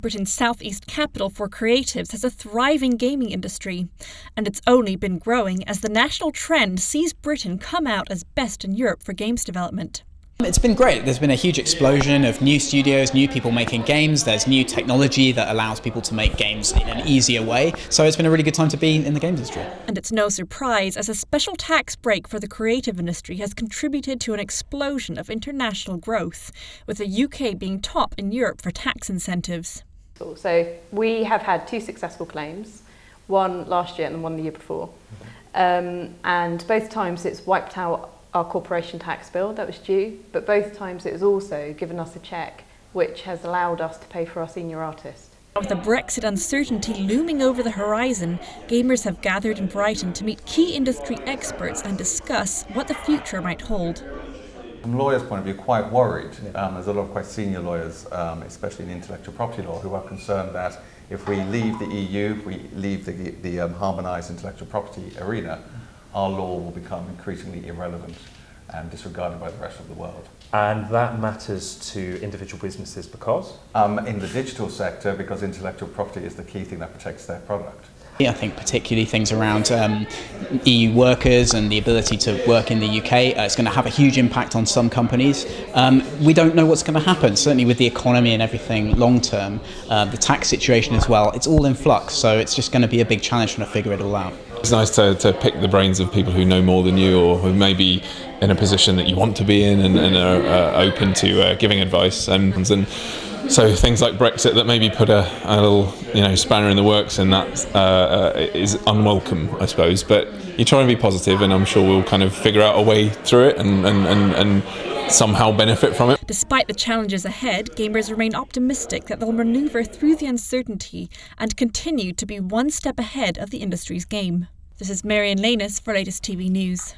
Britain's southeast capital for creatives has a thriving gaming industry, and it's only been growing as the national trend sees Britain come out as best in Europe for games development. It's been great. There's been a huge explosion of new studios, new people making games. There's new technology that allows people to make games in an easier way. So it's been a really good time to be in the games industry. And it's no surprise, as a special tax break for the creative industry has contributed to an explosion of international growth, with the UK being top in Europe for tax incentives. So we have had 2 successful claims, one last year and one the year before. And both times it's wiped out our corporation tax bill that was due, but both times it has also given us a cheque which has allowed us to pay for our senior artist. With the Brexit uncertainty looming over the horizon, gamers have gathered in Brighton to meet key industry experts and discuss what the future might hold. From a lawyer's point of view, quite worried. There's a lot of quite senior lawyers, especially in intellectual property law, who are concerned that if we leave the EU, if we leave the harmonised intellectual property arena, our law will become increasingly irrelevant and disregarded by the rest of the world. And that matters to individual businesses because? In the digital sector, because intellectual property is the key thing that protects their product. I think particularly things around EU workers and the ability to work in the UK, it's going to have a huge impact on some companies. We don't know what's going to happen, certainly with the economy and everything long term, the tax situation as well. It's all in flux, so it's just going to be a big challenge trying to figure it all out. It's nice to pick the brains of people who know more than you, or who may be in a position that you want to be in and are open to giving advice. And so things like Brexit that maybe put a little spanner in the works, and that is unwelcome, I suppose. But you try and be positive, and I'm sure we'll kind of figure out a way through it and somehow benefit from it. Despite the challenges ahead, gamers remain optimistic that they'll manoeuvre through the uncertainty and continue to be one step ahead of the industry's game. This is Marian Lanus for Latest TV News.